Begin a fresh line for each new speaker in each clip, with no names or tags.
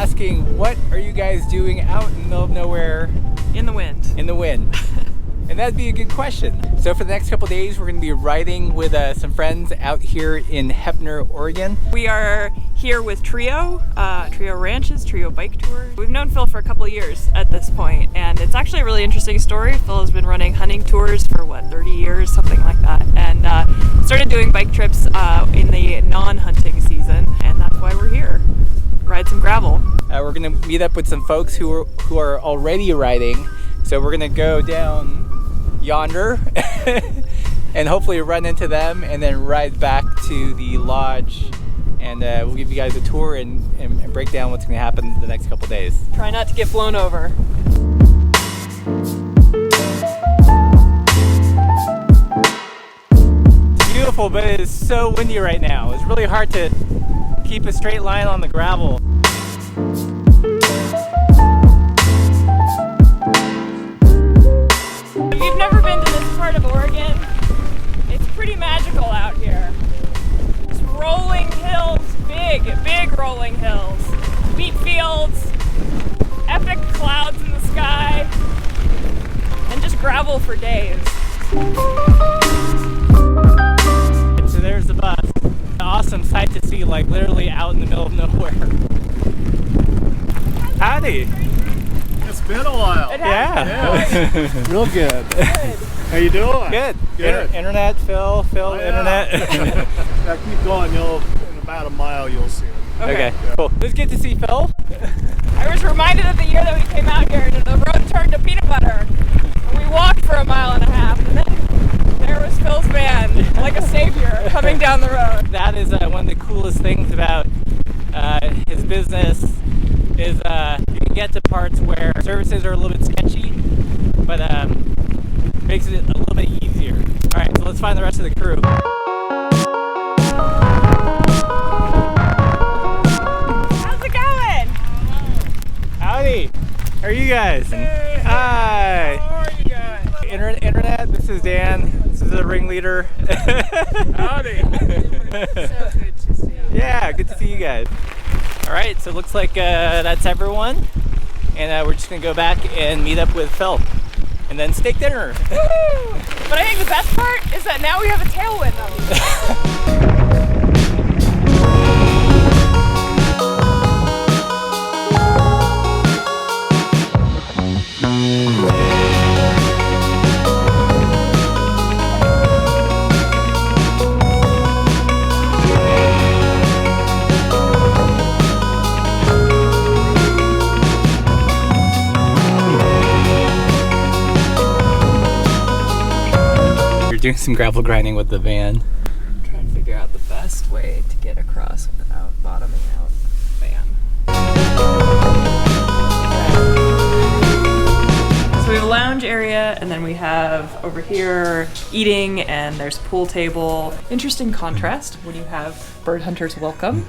asking, what are you guys doing out in the middle of nowhere?
In the wind.
In the wind. And that'd be a good question. So for the next couple days, we're gonna be riding with some friends out here in Heppner, Oregon.
We are here with Treo, Treo Ranches, Treo Bike Tours. We've known Phil for a couple of years at this point, and it's actually a really interesting story. Phil has been running hunting tours for what, 30 years, something like that, and started doing bike trips in the non-hunting season, and that's why we're here. Ride some gravel.
We're gonna meet up with some folks who are already riding. So we're gonna go down yonder and hopefully run into them and then ride back to the lodge, and we'll give you guys a tour and break down what's gonna happen the next couple days.
Try not to get blown over.
It's beautiful, but it is so windy right now. It's really hard to keep a straight line on the gravel.
If you've never been to this part of Oregon, it's pretty magical out here. It's rolling hills, big rolling hills, wheat fields, epic clouds in the sky, and just gravel for days.
So there's the bus. An awesome sight to see, like literally out in the middle of nowhere. Howdy.
It's been a while.
Yeah.
Real good. How you doing?
Good.
Good.
Internet, Phil,
Yeah.
internet.
Now keep going. In about a mile you'll see it.
Okay, cool. It was good to see Phil.
I was reminded of the year that we came out here and the road turned to peanut butter. And we walked for a mile and a half, and then there was Phil's van, like a savior, coming down the road.
That is one of the coolest things about his business is you can get to parts where services are a little bit sketchy, but makes it a little bit easier. All right, so let's find the rest of the crew.
How's it going?
Howdy. How are you guys?
Hey.
Hi.
How are you guys?
Internet, this is Dan. This is the ringleader.
Howdy.
So good to see you.
Yeah, good to see you guys. All right, so it looks like that's everyone. And we're just gonna go back and meet up with Phil. And then steak dinner.
Woo! But I think the best part is that now we have a tailwind on.
Doing some gravel grinding with the van.
I'm trying to figure out the best way to get across without bottoming out the van. So we have a lounge area, and then we have over here eating, and there's a pool table. Interesting contrast when you have bird hunters welcome,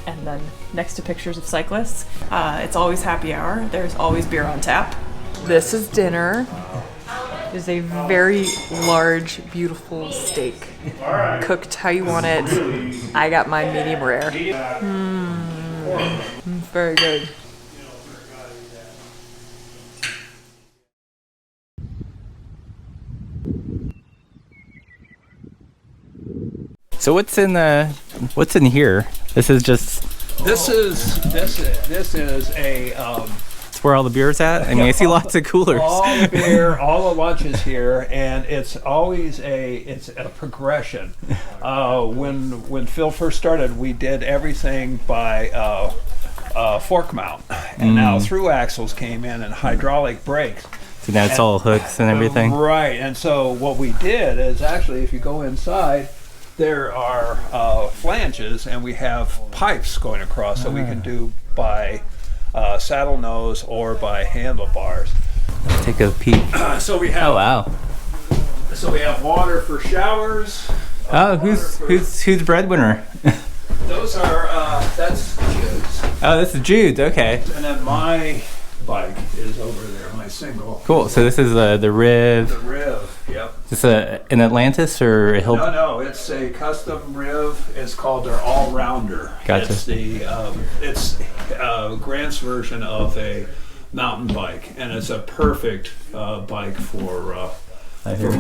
and then next to pictures of cyclists. It's always happy hour. There's always beer on tap. This is dinner. It is a very large, beautiful steak. Cooked how you want it. I got mine medium rare. Very good.
So what's in here? This is just.
This is a
It's where all the beer's at. I mean, I see lots of coolers.
all the beer, all the lunch is here, and it's always a progression. When Phil first started, we did everything by fork mount, and now through axles came in and hydraulic brakes.
So now it's all hooks and everything.
Right, and so what we did is actually, if you go inside, there are flanges, and we have pipes going across, so we can do by saddle nose or by handlebars.
Let's take a peek.
So we have.
Oh wow.
So we have water for showers.
Oh, who's breadwinner?
Those are that's Jude's,
Oh, this is Jude's. Okay.
and then my bike is over there, my single.
Cool. So this is the Riv.
The Riv. Yep.
Is this an Atlantis or a Hill?
No, it's a custom riv. It's called their all-rounder.
Gotcha.
It's Grant's version of a mountain bike, and it's a perfect bike for out here.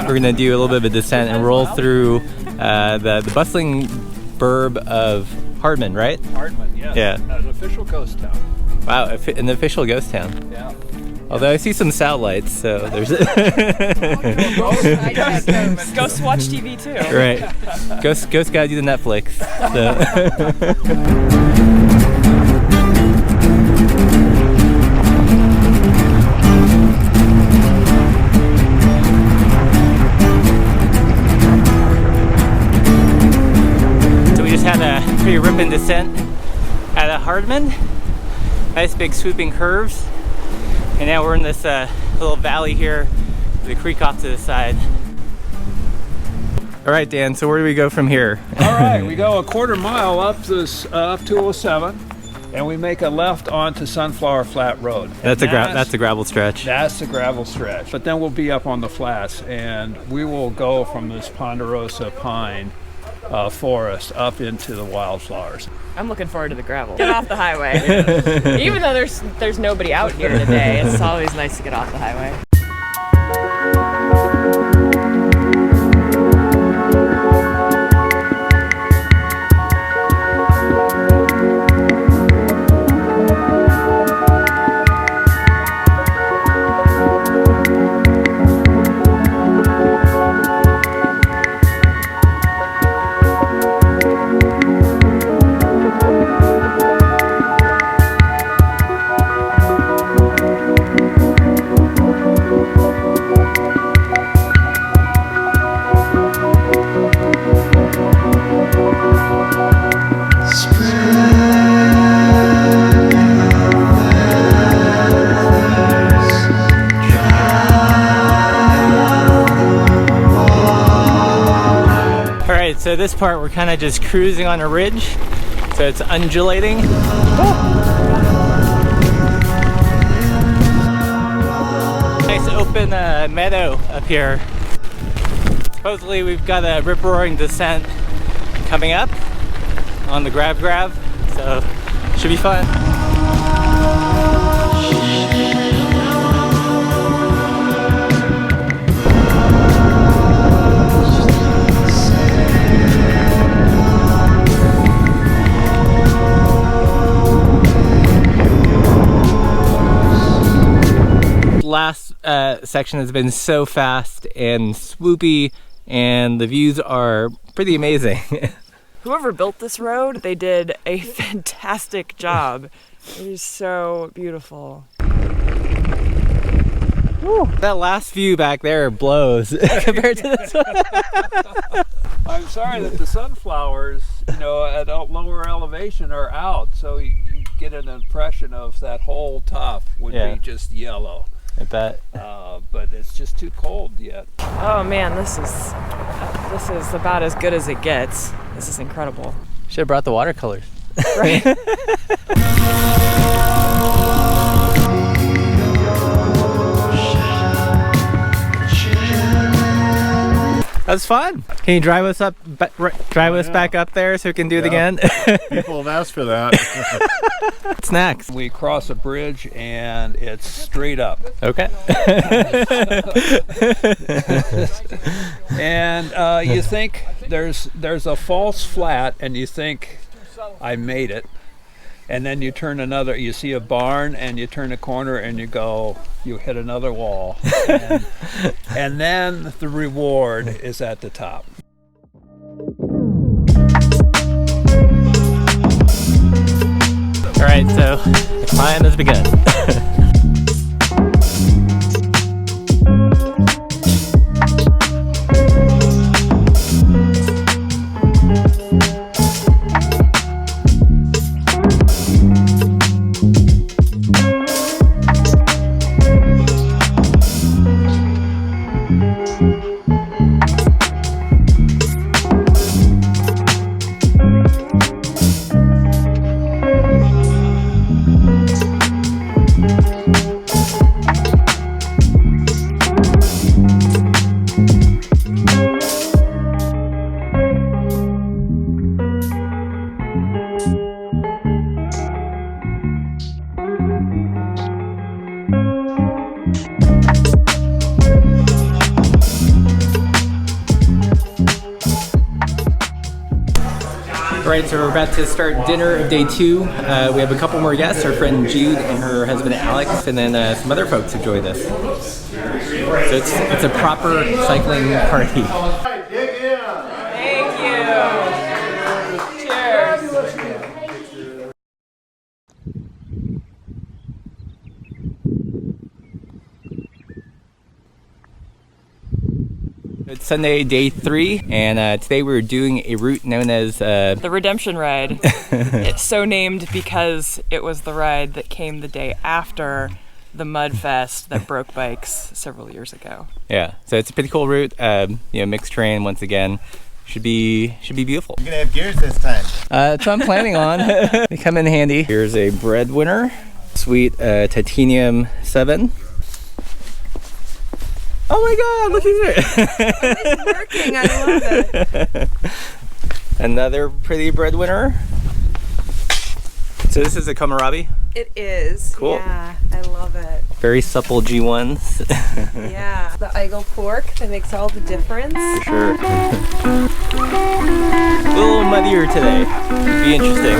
We're gonna do a little bit of a descent and roll through the bustling burb of Hardman, right?
Hardman, yes.
Yeah.
An official ghost town.
Wow, an official ghost town.
Yeah.
Although I see some satellites, so there's
Ghost watch TV too.
right. Ghost gotta do the Netflix. So. Had a pretty ripping descent out of Hardman. Nice big swooping curves. And now we're in this little valley here, the creek off to the side. All right, Dan, so where do we go from here?
All right, we go a quarter mile up 207, and we make a left onto Sunflower Flat Road.
That's a gravel stretch.
That's the gravel stretch. But then we'll be up on the flats, and we will go from this ponderosa pine forest up into the wildflowers.
I'm looking forward to the gravel. Get off the highway. Even though there's nobody out here today, it's always nice to get off the highway.
So this part we're kind of just cruising on a ridge, so it's undulating. Nice open meadow up here. Supposedly we've got a rip-roaring descent coming up on the grab, so should be fun. Last section has been so fast and swoopy, and the views are pretty amazing.
Whoever built this road, they did a fantastic job. It is so beautiful.
Woo. That last view back there blows compared to this one.
I'm sorry that the sunflowers, at a lower elevation are out, so you get an impression of that whole top would be just yellow.
I bet.
But it's just too cold yet.
Oh man, this is about as good as it gets. This is incredible.
Should have brought the watercolors.
Right?
That was fun. Can you drive us back up there so we can do it again?
People have asked for that.
What's next?
We cross a bridge and it's straight up.
Okay.
And you think there's a false flat, and you think I made it. And then you see a barn, and you turn a corner and you hit another wall. And then the reward is at the top.
All right, so the climb has begun. Alright, so we're about to start dinner of day 2. We have a couple more guests, our friend Jude and her husband Alex, and then some other folks have joined us. So it's a proper cycling party.
Dig in.
Thank you. Cheers.
It's Sunday, day 3, and today we're doing a route known as
The Redemption Ride. It's so named because it was the ride that came the day after the mud fest that broke bikes several years ago.
Yeah, so it's a pretty cool route. Mixed terrain once again. Should be beautiful.
You're gonna have gears this time.
That's what I'm planning on. They come in handy. Here's a breadwinner, sweet titanium 7. Oh my God! Look at it.
It's working. I love it.
Another pretty breadwinner. So this is a kohlrabi.
It is.
Cool.
Yeah, I love it.
Very supple G1s.
Yeah. The Eigel fork that makes all the difference.
For sure. A little muddier today. Could be interesting.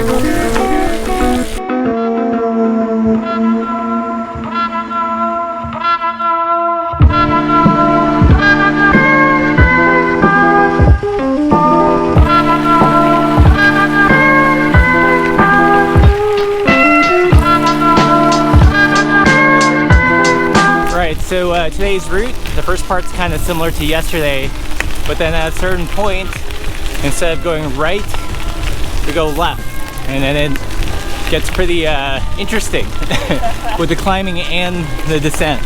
So today's route, the first part's kind of similar to yesterday, but then at a certain point, instead of going right, we go left, and then it gets pretty interesting with the climbing and the descent.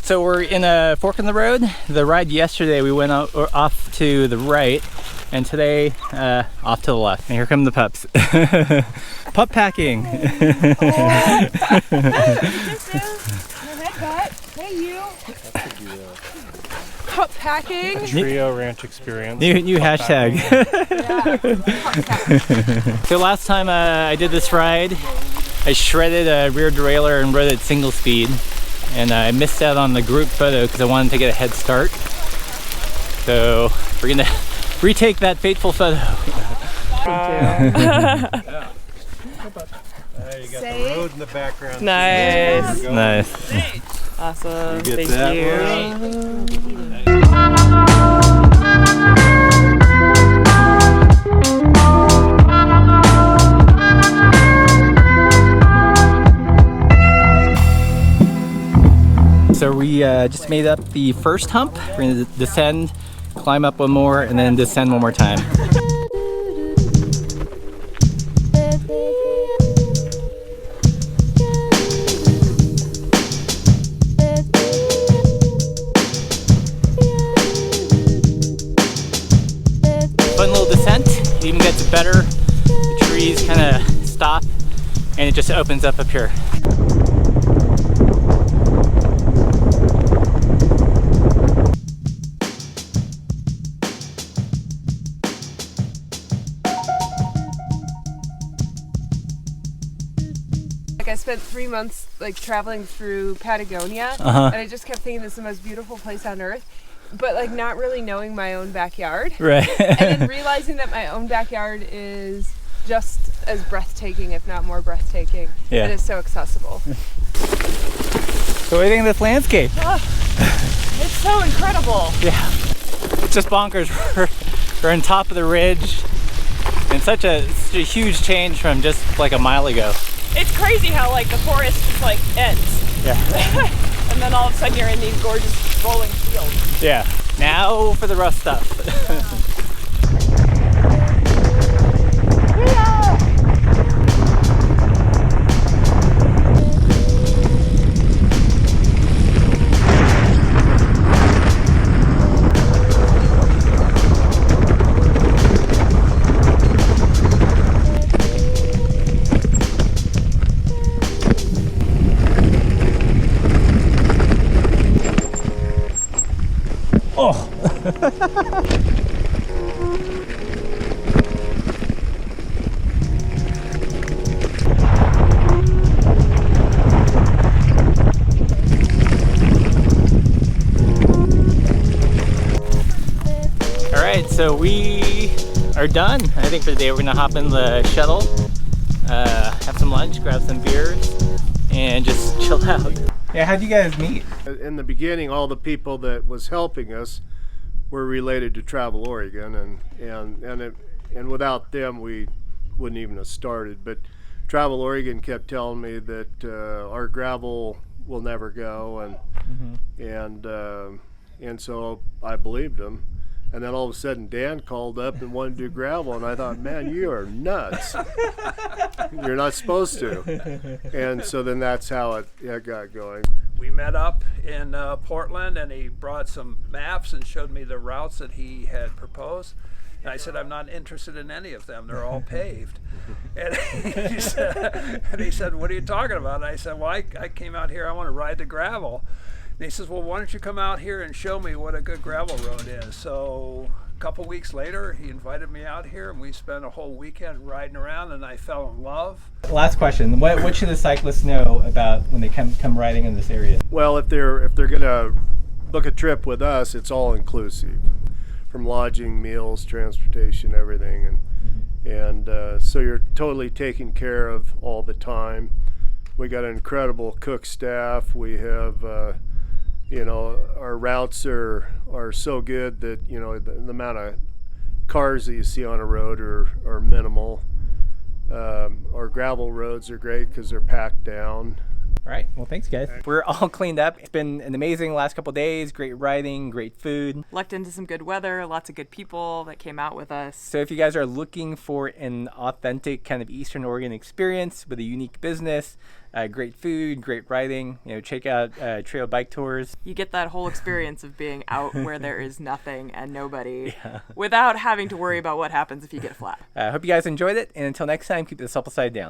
So we're in a fork in the road. The ride yesterday we went off to the right, and today off to the left. And here come the pups. Pup packing.
Hey, you. Pup packing.
Treo Ranch Experience.
New hashtag. So last time I did this ride, I shredded a rear derailleur and rode it single speed. And I missed out on the group photo because I wanted to get a head start. So we're gonna retake that fateful photo.
You got the road in the background.
Nice.
Nice.
Awesome.
Get
Thank
that
you.
So we just made up the first hump. We're gonna descend, climb up one more, and then descend one more time. Fun little descent. It even gets better. The trees kind of stop, and it just opens up here.
I spent 3 months traveling through Patagonia,
Uh-huh.
and I just kept thinking this is the most beautiful place on earth, but not really knowing my own backyard.
Right.
And then realizing that my own backyard is just as breathtaking, if not more breathtaking.
Yeah.
And it's so accessible.
So what do you think of this landscape?
It's so incredible.
Yeah. It's just bonkers. We're on top of the ridge. And such a huge change from just like a mile ago.
It's crazy how the forest just ends.
Yeah.
And then all of a sudden you're in these gorgeous rolling fields.
Yeah. Now for the rough stuff. So we are done. I think for the day we're gonna hop in the shuttle, have some lunch, grab some beers, and just chill out. Yeah, how'd you guys meet?
In the beginning, all the people that was helping us were related to Travel Oregon, and without them we wouldn't even have started. But Travel Oregon kept telling me that our gravel will never go, and so I believed them. And then all of a sudden Dan called up and wanted to do gravel, and I thought, man, you are nuts. You're not supposed to. And so then that's how it got going.
We met up in Portland, and he brought some maps and showed me the routes that he had proposed. And I said, I'm not interested in any of them. They're all paved. And he said, what are you talking about? And I said, well, I came out here, I want to ride the gravel. And he says, well, why don't you come out here and show me what a good gravel road is? So a couple weeks later, he invited me out here, and we spent a whole weekend riding around, and I fell in love.
Last question, what should the cyclists know about when they come riding in this area?
Well, if they're gonna book a trip with us, it's all inclusive, from lodging, meals, transportation, everything, and so you're totally taken care of all the time. We got an incredible cook staff. We have our routes are so good that the amount of cars that you see on a road are minimal. Our gravel roads are great because they're packed down.
All right, well, thanks, guys. We're all cleaned up. It's been an amazing last couple days. Great riding, great food.
Lucked into some good weather, lots of good people that came out with us.
So if you guys are looking for an authentic kind of Eastern Oregon experience with a unique business, great food, great riding, check out Treo Bike Tours.
You get that whole experience of being out where there is nothing and nobody without having to worry about what happens if you get flat.
Hope you guys enjoyed it, and until next time, keep the supple side down.